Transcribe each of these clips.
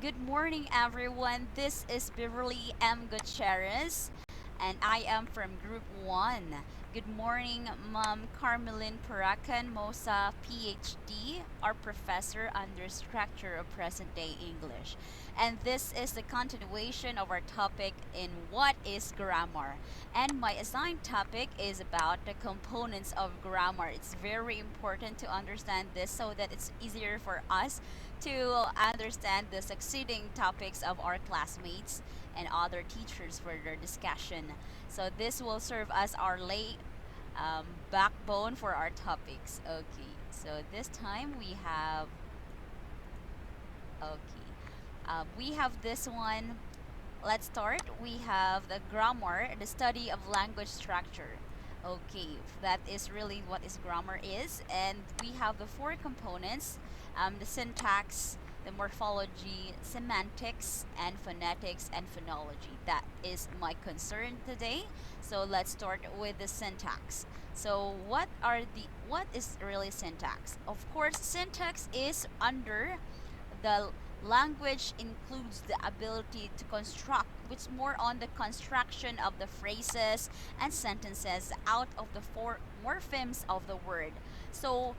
Good morning, everyone. This is Beverly M. Gutierrez, and I am from Group 1. Good morning, Ma'am Carmelin Parakan Mosa, PhD, our professor under Structure of Present Day English. And this is the continuation of our topic in What is Grammar? And my assigned topic is about the components of grammar. It's very important to understand this so that it's easier for us to understand the succeeding topics of our classmates and other teachers for their discussion. So this will serve as our backbone for our topics. Okay, so this time we have this one. Let's start. We have the grammar, the study of language structure. Okay, that is really what is grammar is, and we have the four components: the syntax, the morphology, semantics, and phonetics and phonology. That is my concern today. So let's start with the syntax. So what is really syntax? Of course, syntax is under the language includes the ability to construct, which is more on the construction of the phrases and sentences out of the four morphemes of the word. So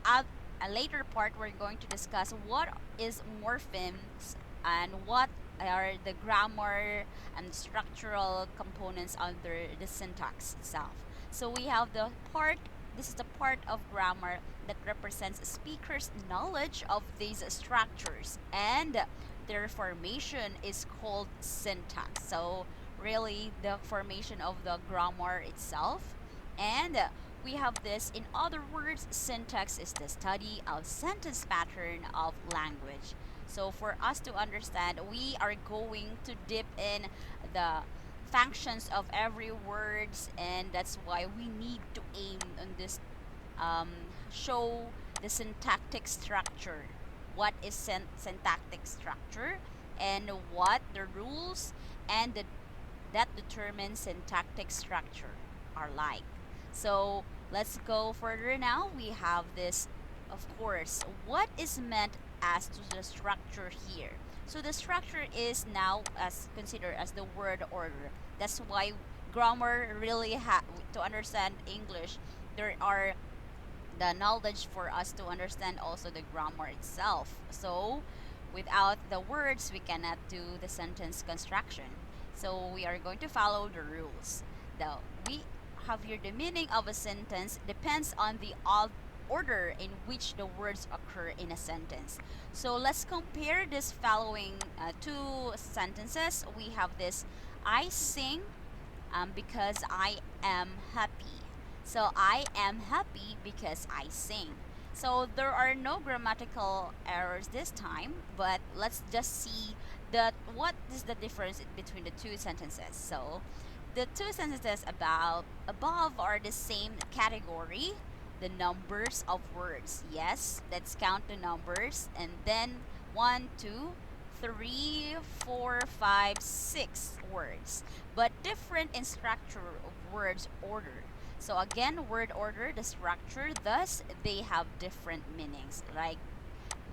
at a later part, we're going to discuss what is morphemes and what are the grammar and structural components under the syntax itself. So we have the part, this is the part of grammar that represents a speaker's knowledge of these structures, and their formation is called syntax. So really the formation of the grammar itself. And we have this, in other words, syntax is the study of sentence pattern of language. So for us to understand, we are going to dip in the functions of every words, and that's why we need to aim on this, um, show the syntactic structure. What is syntactic structure, and what the rules and that determine syntactic structure are like. So let's go further now. We have this, of course, what is meant as to the structure here. So the structure is now as considered as the word order. That's why grammar really to understand English, there are the knowledge for us to understand also the grammar itself. So without the words, we cannot do the sentence construction. So we are going to follow the rules. The we have here the meaning of a sentence depends on the order in which the words occur in a sentence. So let's compare this following two sentences. We have this: I sing because I am happy. So I am happy because I sing. So there are no grammatical errors this time, but let's just see that what is the difference between the two sentences. So the two sentences about above are the same category, the numbers of words. Yes, let's count the numbers, and then one, two, three, four, five, 6 words, but different in structure of words order. So again, word order, the structure, thus they have different meanings. Like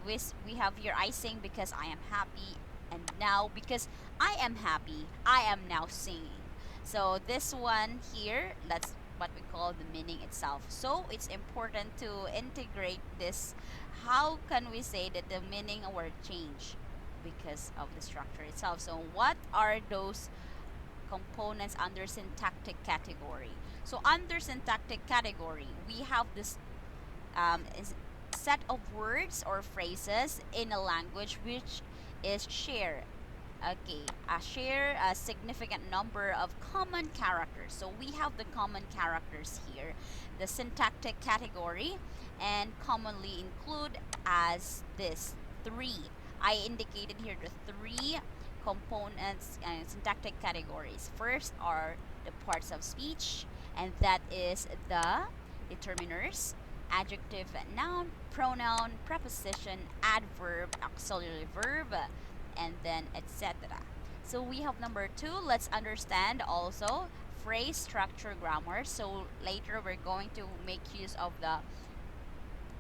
we have here, I sing because I am happy, and now because I am happy, I am now singing. So this one here, that's what we call the meaning itself. So it's important to integrate this. How can we say that the meaning will change because of the structure itself? So what are those components under syntactic category? So under syntactic category, we have this set of words or phrases in a language which is share. Okay, share a significant number of common characters. So we have the common characters here, the syntactic category, and commonly include as this three. I indicated here the three components and syntactic categories. First are the parts of speech, and that is the determiners, adjective, noun, pronoun, preposition, adverb, auxiliary verb, and then etc. So we have number two. Let's understand also phrase structure grammar. So later we're going to make use of the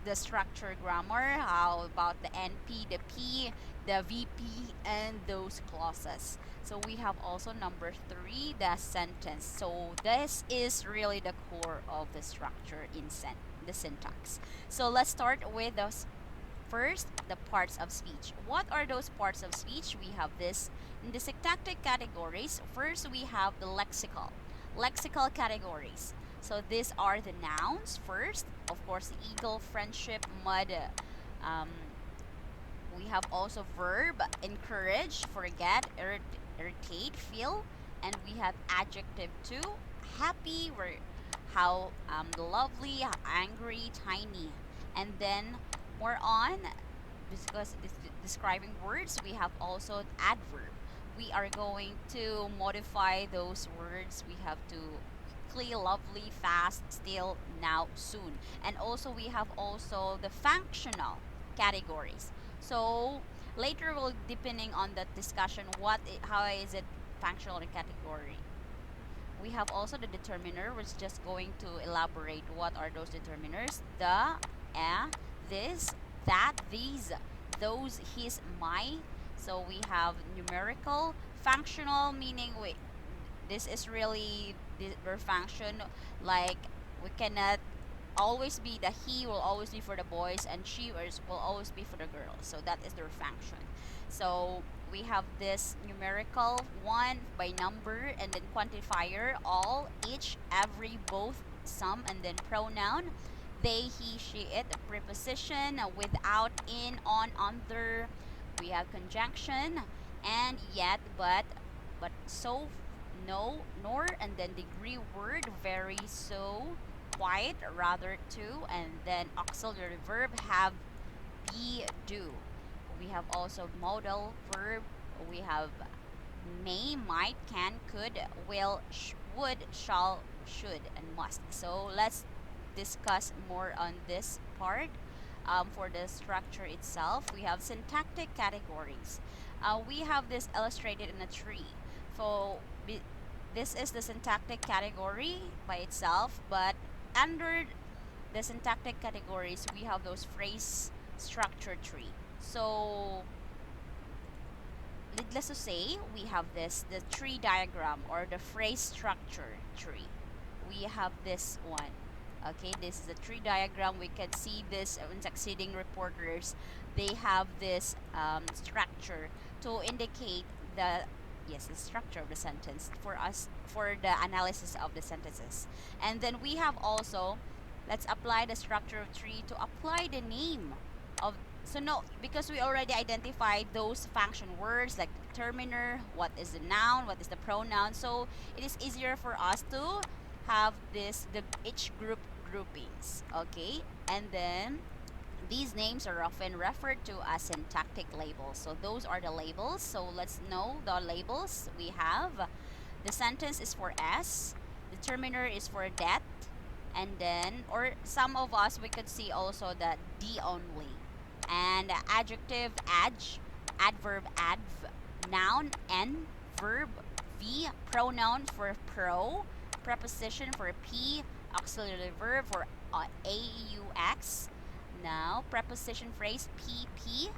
the structure grammar. How about the NP, the P, the VP, and those clauses? So we have also number three, the sentence. So this is really the core of the structure in the syntax. So let's start with those. First, the parts of speech. What are those parts of speech? We have this in the syntactic categories. First, we have the lexical categories. So these are the nouns first. Of course, the eagle, friendship, mud. Um, we have also verb, encourage, forget, irritate, feel, and we have adjective too. Happy, how lovely, angry, tiny, and then more on because describing words, we have also adverb. We are going to modify those words. We have to quickly, lovely, fast, still, now, soon. And also we have also the functional categories. So later we'll depending on the discussion how is it functional category. We have also the determiner, which is just going to elaborate what are those determiners. The, this, that, these, those, his, my. So we have numerical, functional, meaning this is really their function. Like we cannot always be the he will always be for the boys and she will always be for the girls. So that is their function. So we have this numerical one by number and then quantifier all, each, every, both, some, and then pronoun they, he, she, it, preposition without, in, on, under. We have conjunction and yet, but so, no, nor, and then degree word, very, so, quite, rather, to, and then auxiliary verb have, be, do. We have also modal verb. We have may, might, can, could, will, would, shall, should, and must. So let's discuss more on this part. For the structure itself, we have syntactic categories. We have this illustrated in a tree. So this is the syntactic category by itself, but under the syntactic categories, we have those phrase structure tree. So needless to say, we have the tree diagram or the phrase structure tree. We have this one. Okay, this is the tree diagram. We can see this in succeeding reporters. They have this structure to indicate the structure of the sentence for us for the analysis of the sentences. And then we have also, let's apply the structure of tree to apply the name of. So no, because we already identified those function words like the determiner, what is the noun, what is the pronoun. So it is easier for us to have each group groupings. Okay, and then these names are often referred to as syntactic labels. So those are the labels. So let's know the labels. We have the sentence is for S, determiner is for that, and then or some of us we could see also that D only. And adjective adj, adverb adv, noun n, verb v, pronoun for pro, preposition for p, auxiliary verb for aux. Now preposition phrase pp,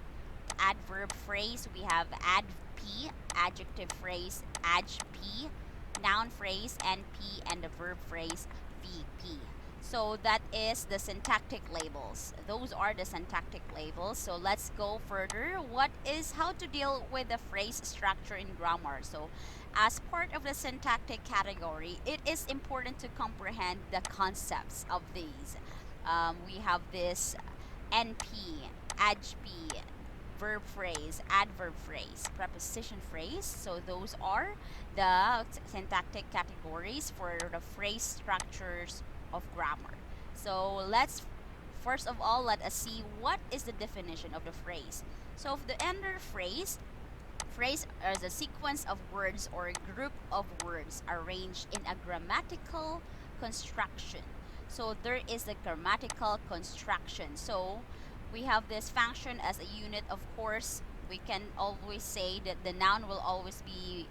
adverb phrase we have adp, adjective phrase adjp, noun phrase np, and the verb phrase vp. So that is the syntactic labels. Those are the syntactic labels. So let's go further. How to deal with the phrase structure in grammar? So as part of the syntactic category, it is important to comprehend the concepts of these. We have this NP, adjp, verb phrase, adverb phrase, preposition phrase. So those are the syntactic categories for the phrase structures of grammar. So let's first of all let us see what is the definition of the phrase. So if the ender phrase is a sequence of words or a group of words arranged in a grammatical construction. So there is the grammatical construction. So we have this function as a unit. Of course, we can always say that the noun will always be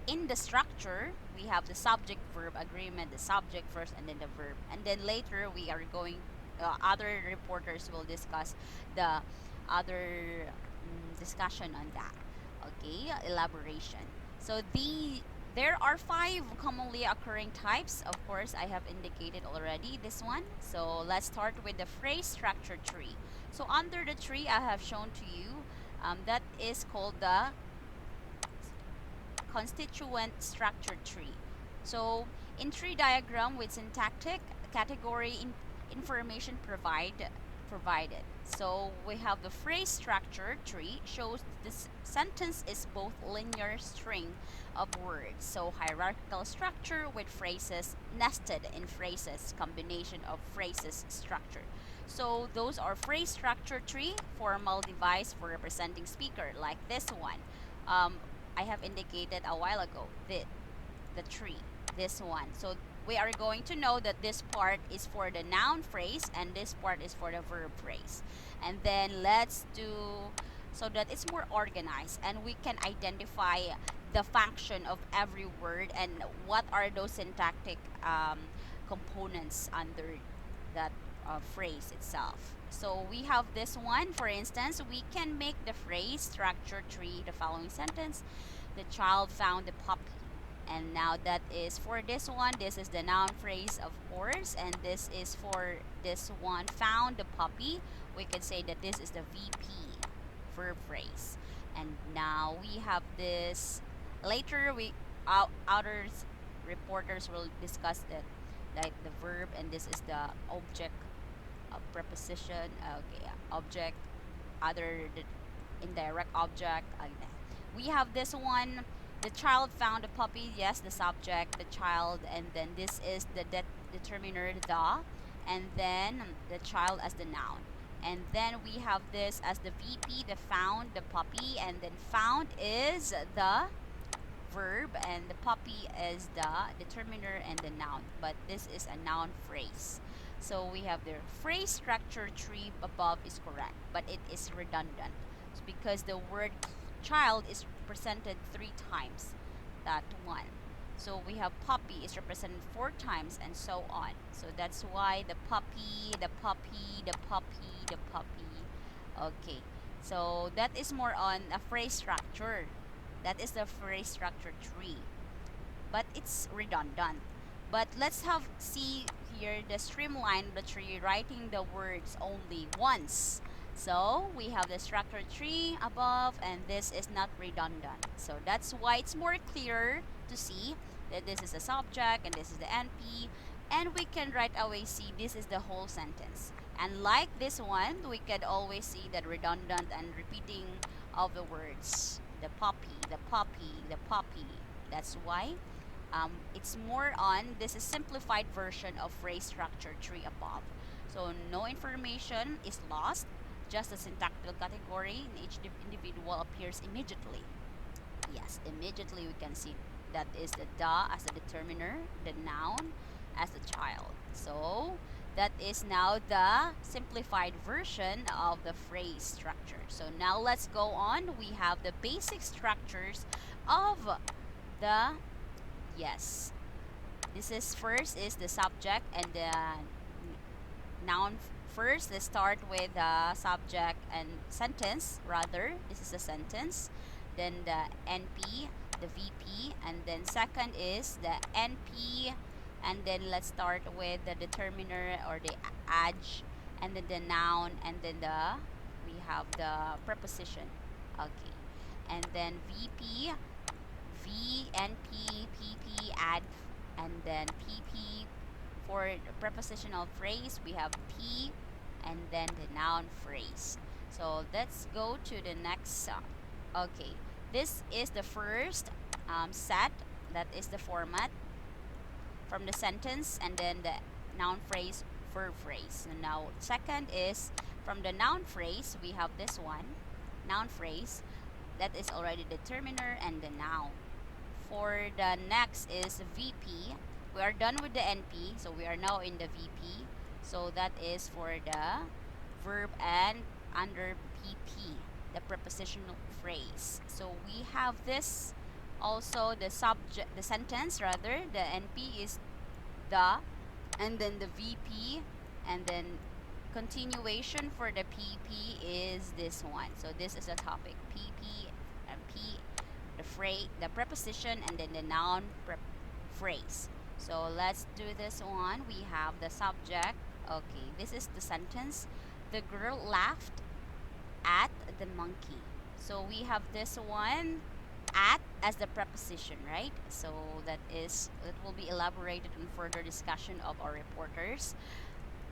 in the structure. We have the subject verb agreement, the subject first and then the verb, and then later we are going other reporters will discuss the other discussion on that. Okay, elaboration. So there are five commonly occurring types. Of course, I have indicated already this one. So let's start with the phrase structure tree. So under the tree, I have shown to you that is called the constituent structure tree. So in tree diagram with syntactic category information provided. So we have the phrase structure tree shows this sentence is both linear string of words. So hierarchical structure with phrases nested in phrases, combination of phrases structure. So those are phrase structure tree, formal device for representing speaker like this one. Um, I have indicated a while ago the tree, this one. So we are going to know that this part is for the noun phrase and this part is for the verb phrase. And then let's do so that it's more organized and we can identify the function of every word and what are those syntactic components under that phrase itself. So we have this one, for instance, we can make the phrase structure tree the following sentence. The child found the puppy. And now that is for this one, this is the noun phrase, of course, and this is for this one, found the puppy. We can say that this is the VP, verb phrase. And now we have this, later others reporters will discuss that, like the verb, and this is the object, preposition, okay, object, other the indirect object. We have this one, the child found a puppy. Yes, the subject, the child, and then this is the determiner, the, and then the child as the noun. And then we have this as the VP, the found, the puppy, and then found is the verb and the puppy is the determiner and the noun, but this is a noun phrase. So we have the phrase structure tree above is correct, but it is redundant. It's because the word child is represented 3 times, that one. So we have puppy is represented 4 times and so on. So that's why the puppy, the puppy, the puppy, the puppy. Okay, so that is more on a phrase structure. That is the phrase structure tree, but it's redundant. But let's have see here the streamline of the tree, writing the words only once. So we have the structure tree above, and this is not redundant. So that's why it's more clear to see that this is the subject and this is the NP, and we can right away see this is the whole sentence. And like this one, we can always see that redundant and repeating of the words. The puppy, the puppy, the puppy. That's why it's more on this is simplified version of phrase structure tree above. So no information is lost, just a syntactical category in each individual appears immediately. Yes, immediately we can see that is the da as the determiner, the noun as the child. So that is now the simplified version of the phrase structure. So now let's go on. We have the basic structures of the, yes, this is first is the subject and the noun. First, let's start with the subject and sentence, rather. This is a sentence. Then the NP, the VP, and then second is the NP, and then let's start with the determiner or the adj, and then the noun, and then we have the preposition. Okay, and then VP, V, NP, PP, add, and then PP. For the prepositional phrase, we have P, and then the noun phrase. So let's go to the next. Okay, this is the first set. That is the format from the sentence, and then the noun phrase, verb phrase. And now second is from the noun phrase. We have this one, noun phrase. That is already determiner and the noun. For the next is VP. We are done with the NP, so we are now in the VP. So that is for the verb and under PP, the prepositional phrase. So we have this also the subject, the sentence rather, the NP is the, and then the VP, and then continuation for the PP is this one. So this is a topic. PP and P, the phrase, the preposition, and then the noun phrase. So let's do this one. We have the subject. Okay, this is the sentence. The girl laughed at the monkey. So we have this one, at as the preposition, right? So that will be elaborated in further discussion of our reporters.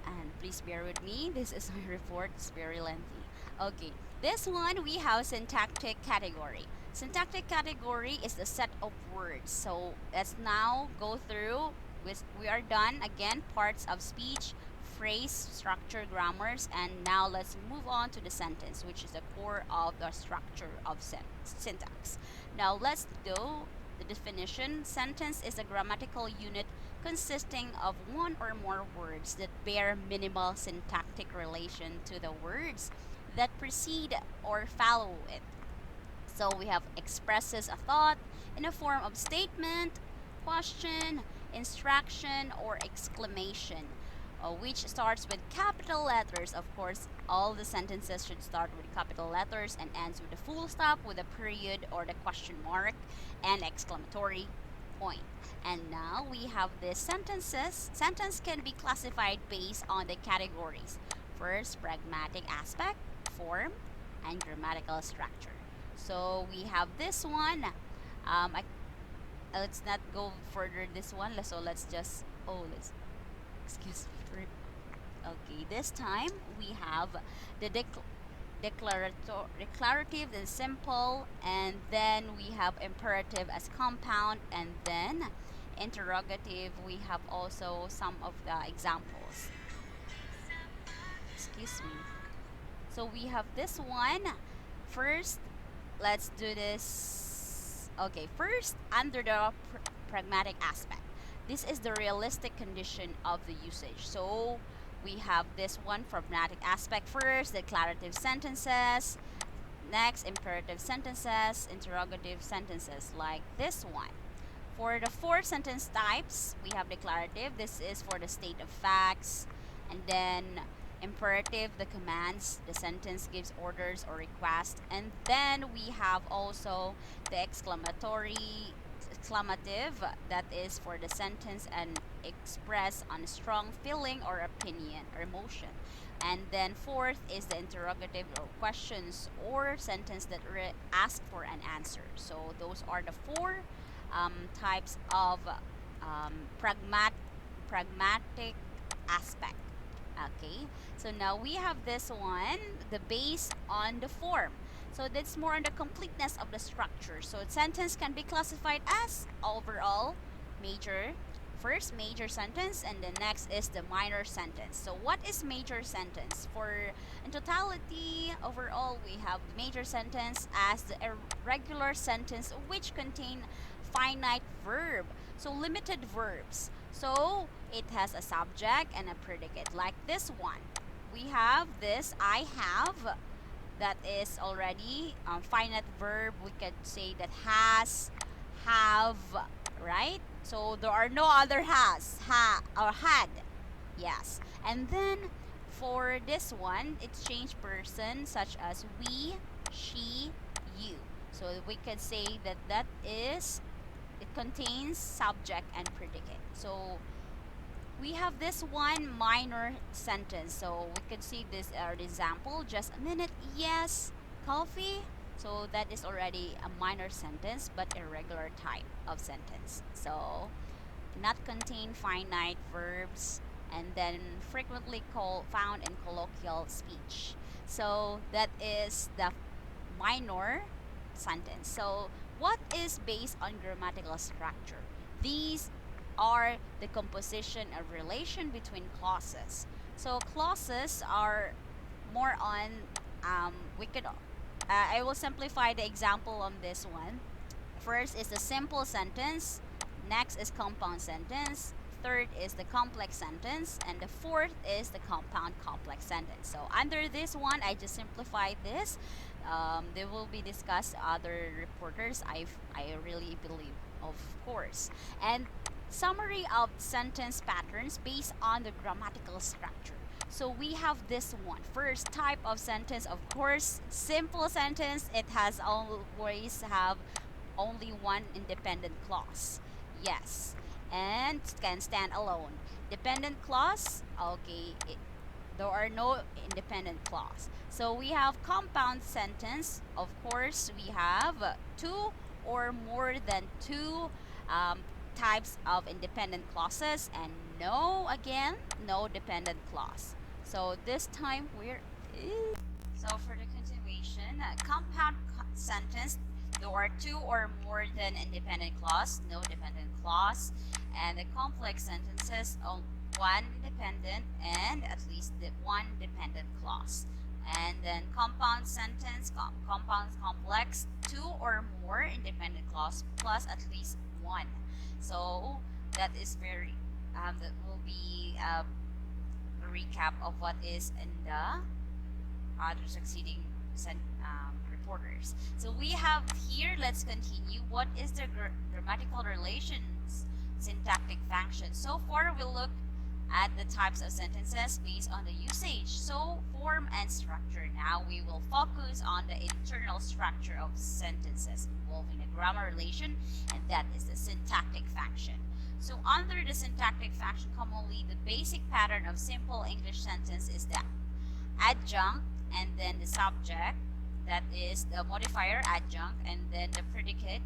And please bear with me. This is my report. It's very lengthy. Okay, this one we have syntactic category. Syntactic category is the set of words. So let's now go through. We are done again. Parts of speech, phrase, structure, grammars, and now let's move on to the sentence, which is the core of the structure of syntax. Now let's do the definition. Sentence is a grammatical unit consisting of one or more words that bear minimal syntactic relation to the words that precede or follow it. So we have expresses a thought in a form of statement, question, instruction, or exclamation, which starts with capital letters. Of course, all the sentences should start with capital letters and ends with a full stop with a period or the question mark and exclamatory point. And now we have the sentences. Sentence can be classified based on the categories. First, pragmatic aspect, form, and grammatical structure. So we have this one. Let's not go further this one. So let's just, excuse me. Okay, this time we have the declarative and simple, and then we have imperative as compound, and then interrogative. We have also some of the examples. Excuse me. So we have this one. First, let's do this. Okay, first, under the pragmatic aspect. This is the realistic condition of the usage. So we have this one, pragmatic aspect first, declarative sentences, next imperative sentences, interrogative sentences, like this one. For the four sentence types, we have declarative. This is for the state of facts, and then imperative, the commands, the sentence gives orders or requests, and then we have also the exclamative, that is for the sentence and express on a strong feeling or opinion or emotion. And then fourth is the interrogative, or questions or sentence that ask for an answer. So those are the four types of pragmatic aspect. Okay, so now we have this one, the based on the form. So that's more on the completeness of the structure. So sentence can be classified as overall, major, first major sentence, and the next is the minor sentence. So what is major sentence? For in totality, overall, we have major sentence as the irregular sentence which contain finite verb. So limited verbs. So it has a subject and a predicate, like this one. We have this I have, that is already finite verb. We could say that has, have, right? So there are no other has, or had. Yes. And then for this one, it's changed person, such as we, she, you. So we could say that it contains subject and predicate. So we have this one minor sentence. So we could see this example, just a minute, yes, coffee. So that is already a minor sentence but irregular type of sentence. So not contain finite verbs, and then frequently found in colloquial speech. So that is the minor sentence. So what is based on grammatical structure? These are the composition of relation between clauses. So clauses are more on, I will simplify the example on this one. First is the simple sentence, next is compound sentence, third is the complex sentence, and the fourth is the compound complex sentence. So under this one, I just simplified this. They will be discussed other reporters, I really believe, of course. And summary of sentence patterns based on the grammatical structure. So we have this one. First type of sentence, of course, simple sentence. It has always have only one independent clause. Yes. And can stand alone. Dependent clause, okay, there are no independent clause. So we have compound sentence. Of course, we have two or more than two types of independent clauses, and no, again, no dependent clause. So this time we're so for the continuation, compound sentence, there are two or more than independent clause, no dependent clause, and the complex sentences, one dependent and at least one dependent clause. And then compound sentence, compound complex, two or more independent clause plus at least one. So that is very, that will be a recap of what is in the other succeeding reporters. So we have here, let's continue. What is the grammatical relations syntactic function? So far, we'll look at the types of sentences based on the usage. So form and structure. Now we will focus on the internal structure of sentences involving a grammar relation, and that is the syntactic function. So under the syntactic function, commonly the basic pattern of simple English sentence is that adjunct and then the subject, that is the modifier adjunct, and then the predicate.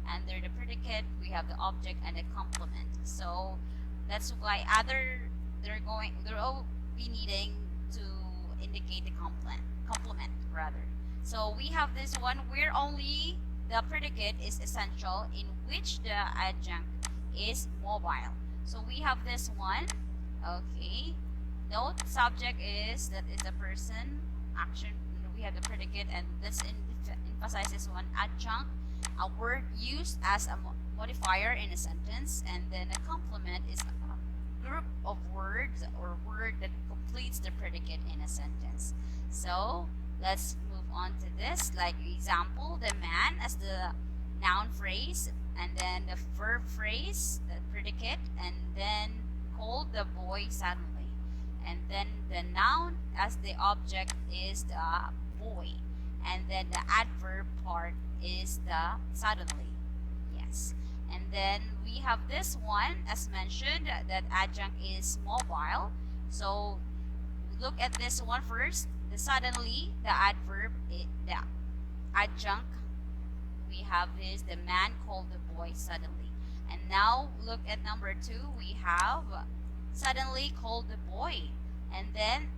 Under the predicate, we have the object and the complement. So that's why they'll be needing to indicate the complement rather. So we have this one where only the predicate is essential, in which the adjunct is mobile. So we have this one. Okay. Note subject is the person, action. We have the predicate, and let's emphasize this one. Adjunct, a word used as a modifier in a sentence, and then a complement is a group of words or word that completes the predicate in a sentence. So let's move on to this. Like example, the man as the noun phrase, and then the verb phrase, the predicate, and then called the boy suddenly. And then the noun as the object is the boy, and then the adverb part is the suddenly. Yes. And then we have this one, as mentioned, that adjunct is mobile. So look at this one first. The suddenly, the adverb, the adjunct, we have is the man called the boy suddenly. And now look at number 2. We have suddenly called the boy, and then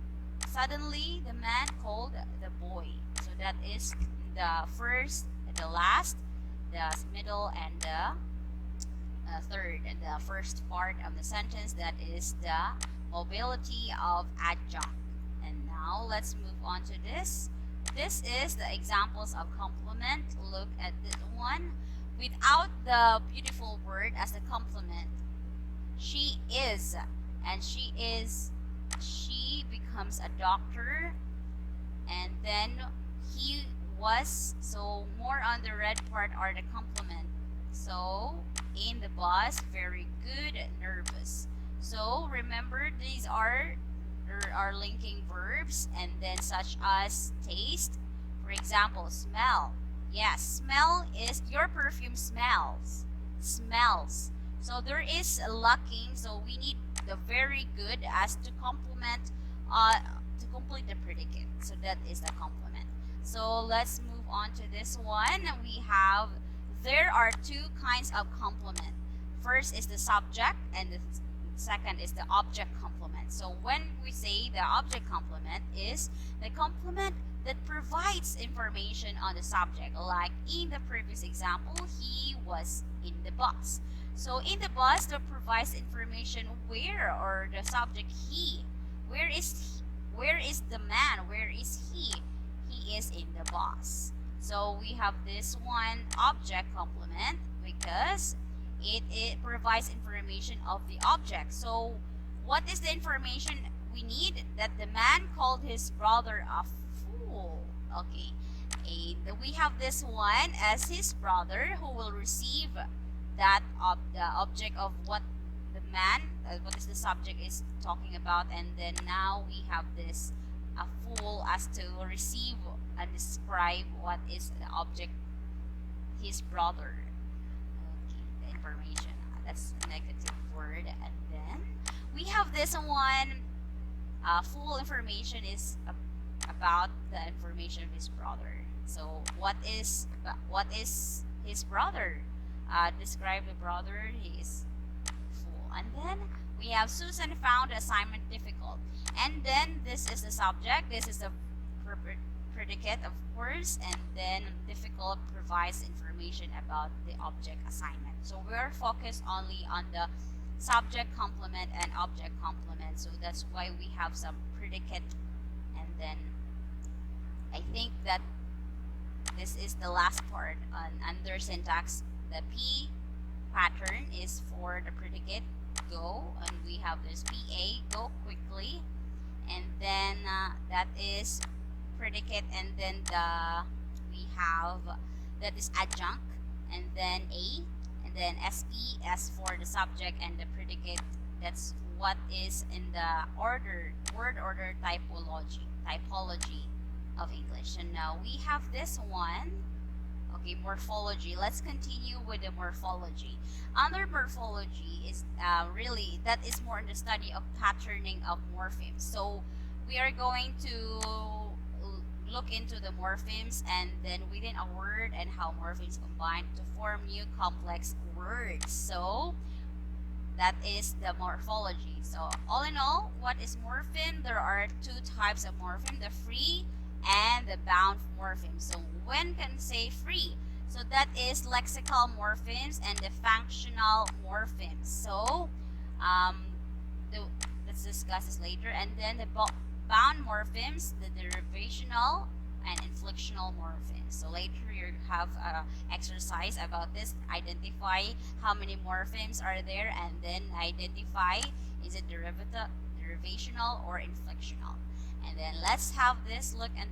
suddenly the man called the boy. So that is the first, the last, the middle, and the third, and the first part of the sentence. That is the mobility of adjunct. And now let's move on to this. This is the examples of complement. Look at this one. Without the beautiful word as the complement, she is, and she becomes a doctor, and then he was. So more on the red part are the complement. So in the bus, very good, nervous. So remember, these are linking verbs, and then such as taste. For example, smell. Yes, smell is your perfume smells. Smells. So there is a lacking, so we need the very good as to complement, to complete the predicate. So that is the complement. So let's move on to this one. We have, there are two kinds of complement. First is the subject, and the second is the object complement. So when we say the object complement is the complement that provides information on the subject, like in the previous example, he was in the bus. So in the bus, that provides information where, or the subject he. Where is the man? Where is he? He is in the bus. So we have this one object complement because it provides information of the object. So what is the information we need? That the man called his brother a fool. Okay. And we have this one as his brother, who will receive that the object of what the man, what is the subject is talking about, and then now we have this a fool as to receive and describe what is the object, his brother. Okay, the information, that's a negative word. And then we have this one, full information is about the information of his brother. So what is his brother? Describe the brother. He is full. And then we have Susan found the assignment difficult. And then this is the subject. This is the predicate, of course. And then difficult provides information about the object assignment. So we're focused only on the subject complement and object complement. So that's why we have some predicate. And then I think that this is the last part on under syntax. The P pattern is for the predicate go, and we have this PA, go quickly, and then that is predicate, and then we have that is adjunct, and then A, and then SP as for the subject and the predicate. That's what is in the word order typology of English. And now we have this one. Okay, morphology. Let's continue with the morphology. Under morphology is really, that is more in the study of patterning of morphemes. So we are going to look into the morphemes, and then within a word, and how morphemes combine to form new complex words. So that is the morphology. So all in all, what is morpheme? There are two types of morpheme, the free and the bound morphemes. So when can say free? So that is lexical morphemes and the functional morphemes. So the, let's discuss this later. And then the bound morphemes, the derivational and inflectional morphemes. So later you have an exercise about this. Identify how many morphemes are there, and then identify is it derivational or inflectional. And then let's have this look at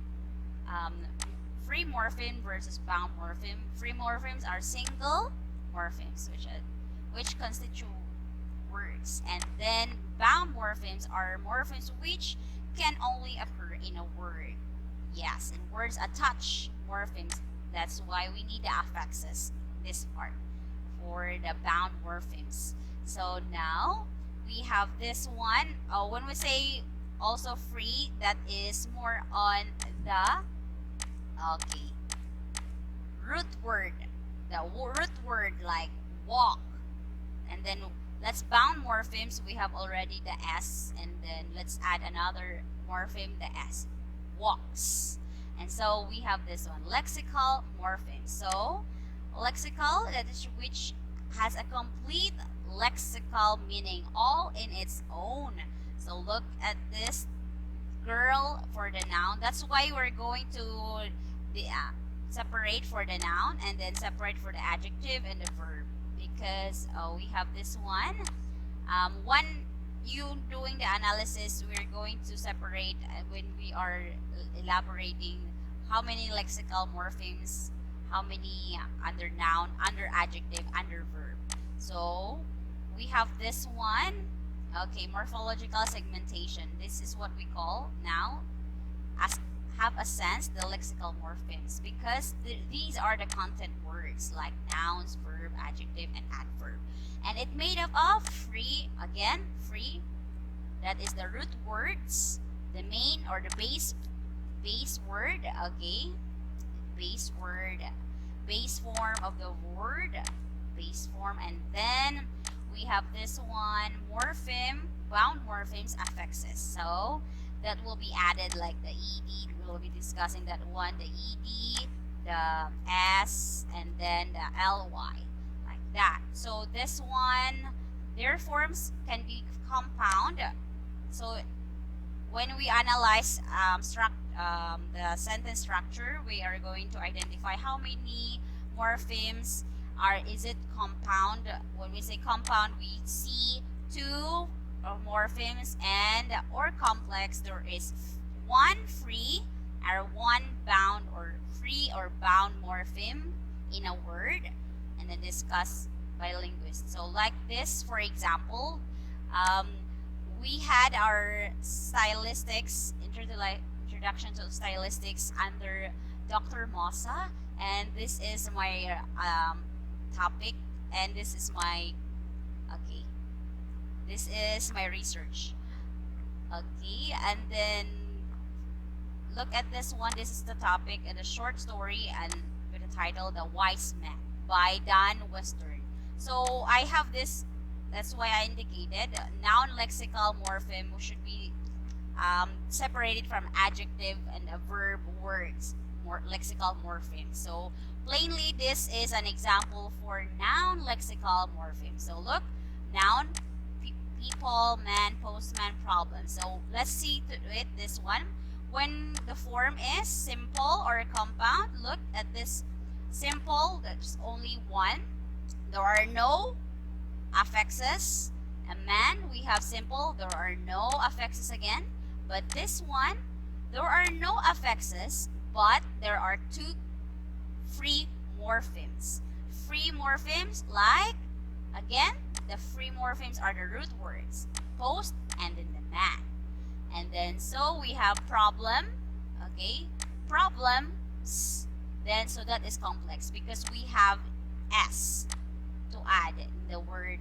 free morpheme versus bound morpheme. Free morphemes are single morphemes, which constitute words, and then bound morphemes are morphemes which can only occur in a word. Yes, and words attach morphemes. That's why we need the affixes, this part, for the bound morphemes. So now we have this one. When we say also free, that is more on the root word, the root word like walk. And then let's bound morphemes. We have already the S, and then let's add another morpheme, the S, walks. And so we have this one, lexical morpheme. So lexical, that is which has a complete lexical meaning all in its own. So look at this, girl for the noun. That's why we're going to separate for the noun and then separate for the adjective and the verb, because we have this one. When you doing the analysis, we're going to separate when we are elaborating how many lexical morphemes, how many under noun, under adjective, under verb. So we have this one. Okay, morphological segmentation. This is what we call now as have a sense the lexical morphemes, because these are the content words like nouns, verb, adjective, and adverb. And it made up of free, again, free, that is the root words, the main or the base word, okay, base word, base form of the word, base form, and then we have this one, morpheme, bound morphemes, affixes. So that will be added like the ed. We'll be discussing that one, the ed, the s, and then the ly, like that. So this one, their forms can be compound. So when we analyze the sentence structure, we are going to identify how many morphemes is it compound. When we say compound, we see two morphemes, and or complex, there is one free or one bound or free or bound morpheme in a word, and then discuss by linguists. So like this, for example, um, we had our stylistics, introduction to stylistics under Dr. Mossa, and this is my topic, and this is my, okay, this is my research. Okay, and then look at this one. This is the topic in a short story and with the title The Wise Man by Dan Western. So I have this, that's why I indicated noun lexical morpheme should be separated from adjective and verb words, more lexical morpheme. So plainly, this is an example for noun lexical morpheme. So look, noun, people, man, postman, problem. So let's see to it, this one. When the form is simple or a compound, look at this simple, there's only one. There are no affixes. A man, we have simple, there are no affixes again. But this one, there are no affixes, but there are two free morphemes. Free morphemes like, again, the free morphemes are the root words, post and then the man. And then so we have problem, okay, problems, then so that is complex because we have s to add in the word,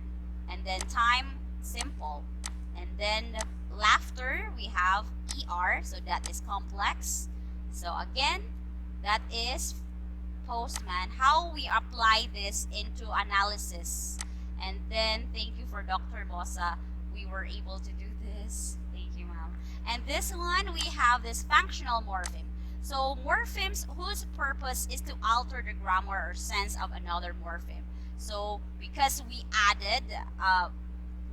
and then time, simple, and then laughter, we have er, so that is complex. So again, that is postman. How we apply this into analysis, and then thank you for Dr. Mossa, we were able to do this. Thank you, ma'am. And this one, we have this functional morpheme. So morphemes whose purpose is to alter the grammar or sense of another morpheme. So because we added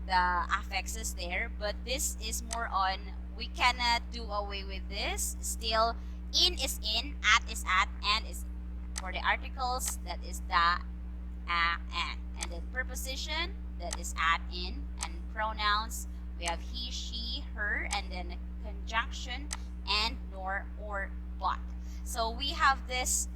the affixes there, but this is more on, we cannot do away with this. Still, in is in, at is at, and is for the articles, that is the, and then preposition, that is at, in, and pronouns, we have he, she, her, and then conjunction, and, nor, or, but. So we have this,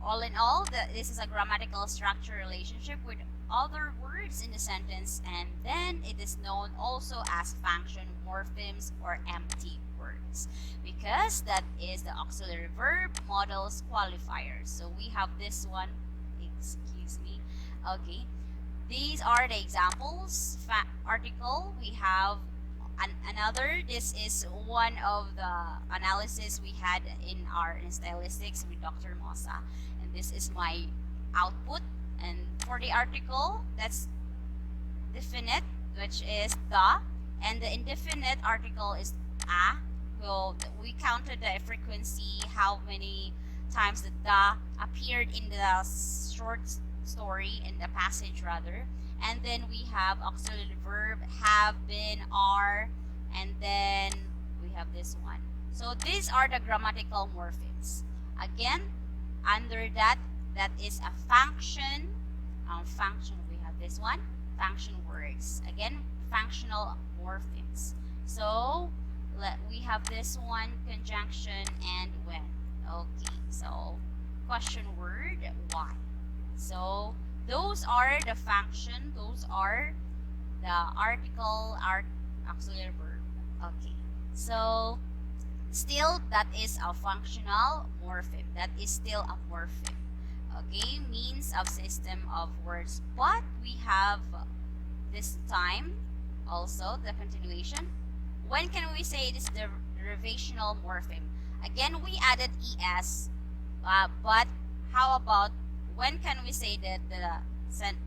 all in all, this is a grammatical structure relationship with other words in the sentence, and then it is known also as function morphemes or empty words, because that is the auxiliary verb, modals, qualifiers. So we have this one, excuse me, okay. These are the examples. Article, we have another. This is one of the analysis we had in our stylistics with Dr. Mossa, and this is my output. And for the article, that's definite, which is the, and the indefinite article is a. Well, we counted the frequency, how many times the appeared in the short story, in the passage rather. And then we have auxiliary verb, have, been, are, and then we have this one. So these are the grammatical morphemes. Again, under that, that is a function. Function, we have this one, function words. Again, functional morphemes. So we have this one, conjunction and when. Okay, so question word, why. So those are the function, those are the article, auxiliary verb. Okay, so still that is a functional morpheme. That is still a morpheme. Okay, means of system of words. But we have this time also the continuation. When can we say it is the derivational morpheme? Again, we added es, but how about when can we say that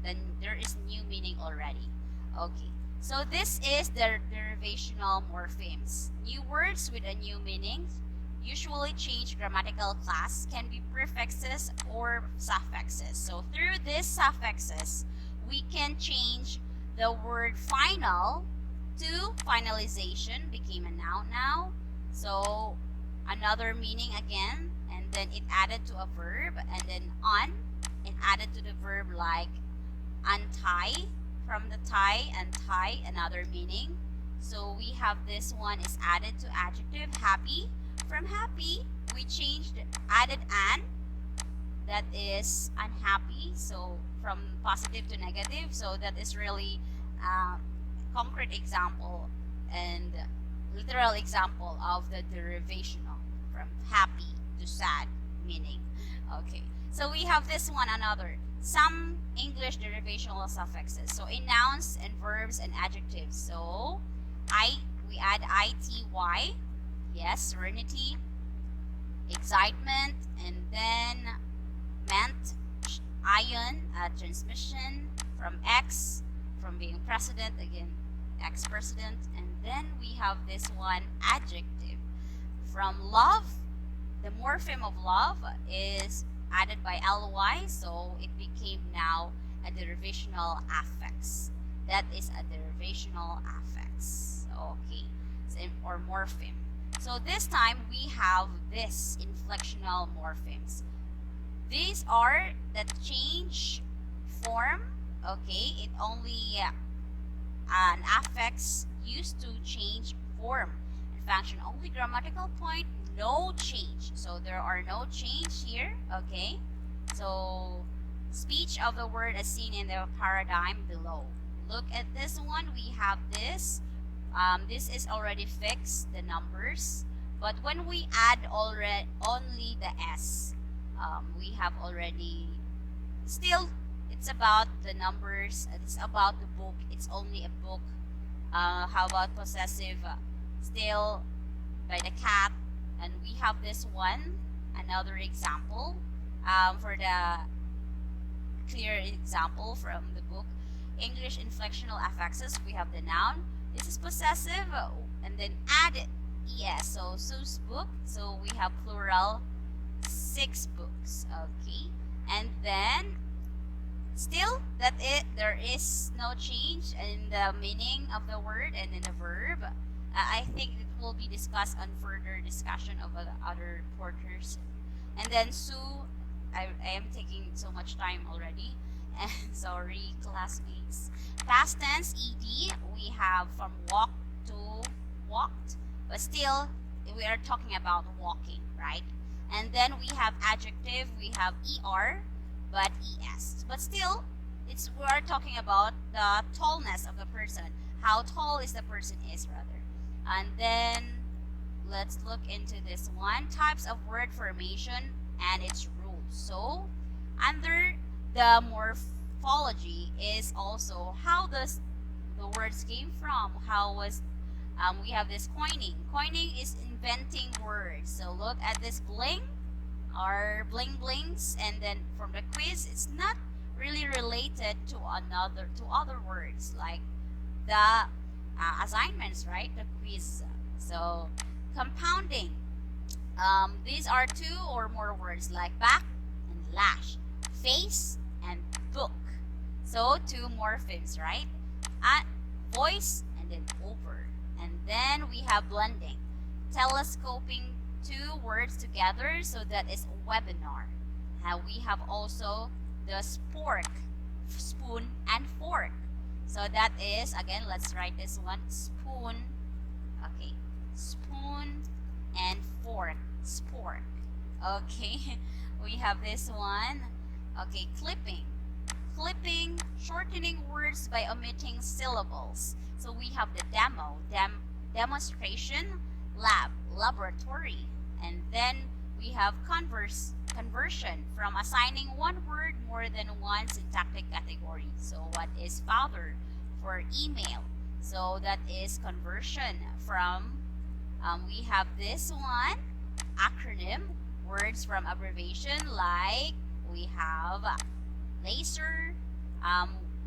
then there is new meaning already? Okay, so this is the derivational morphemes. New words with a new meaning, usually change grammatical class, can be prefixes or suffixes. So through these suffixes, we can change the word final to finalization, became a noun now. So another meaning again, and then it added to a verb, and then on, it added to the verb like untie, from the tie, untie, another meaning. So we have this one is added to adjective, happy. From happy, we changed, added an, that is unhappy, so from positive to negative, so that is really concrete example and literal example of the derivational from happy to sad meaning. Okay, so we have this one, another some English derivational suffixes, so in nouns and verbs and adjectives. So we add ity, yes, serenity, excitement, and then meant, ion, transmission, from X, from being president, again, ex-president, and then we have this one, adjective. From love, the morpheme of love is added by ly, so it became now a derivational affix. That is a derivational affix. Okay, or morpheme. So this time we have this inflectional morphemes. These are that change form. Okay, it only an affix used to change form and function. Only grammatical point, no change. So there are no change here. Okay, so speech of the word as seen in the paradigm below. Look at this one. We have this. This is already fixed, the numbers. But when we add already only the s, we have already still. It's about the numbers. It's about the book. It's only a book. How about possessive? Still by the cat. And we have this one. Another example. For the clear example from the book, English inflectional affixes. We have the noun. This is possessive, and then add es. So Sue's book. So we have plural 6 books. Okay, and then still that there is no change in the meaning of the word and in the verb. I think it will be discussed on further discussion of other porters. And then Sue, I am taking so much time already. And sorry, classmates. Past tense ed, we have from walk to walked, but still we are talking about walking, right? And then we have adjective, we have er, but es. But still, we are talking about the tallness of the person. How tall is the person is, rather. And then let's look into this one. Types of word formation and its rules. So under the morphology is also how the words came from. How was we have this coining. Coining is inventing words. So look at this bling or bling blings, and then from the quiz, it's not really related to other words like the assignments, right? The quiz. So compounding. These are 2 or more words like back and lash, face and book. So 2 morphemes, right? Voice and then over. And then we have blending, telescoping 2 words together, so that is webinar. We have also the spork, spoon and fork. So that is, again, let's write this one, spoon. Okay, spoon and fork, spork. Okay, we have this one. Okay, clipping. Clipping, shortening words by omitting syllables. So we have the demo, demonstration, lab, laboratory. And then we have conversion, from assigning one word more than one syntactic category. So what is father for email? So that is conversion from, we have this one, acronym, words from abbreviation, like we have laser.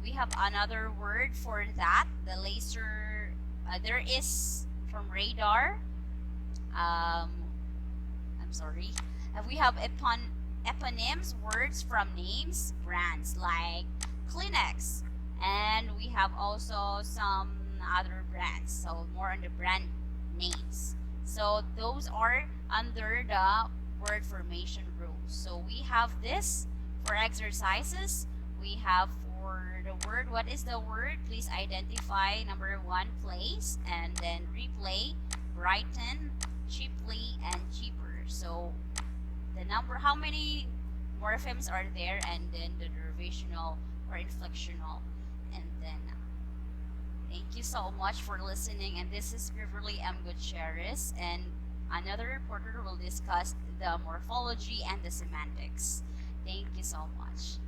We have another word for that, the laser. There is from radar. I'm sorry. We have eponyms, words from names, brands like Kleenex, and we have also some other brands. So more on the brand names. So those are under the word formation rules. So we have this for exercises. We have for the word, what is the word? Please identify number 1, place, and then replay, brighten, cheaply, and cheaper. So the number, how many morphemes are there, and then the derivational or inflectional. And then thank you so much for listening. And this is Beverly M. Gutierrez, and another reporter will discuss the morphology and the semantics. Thank you so much.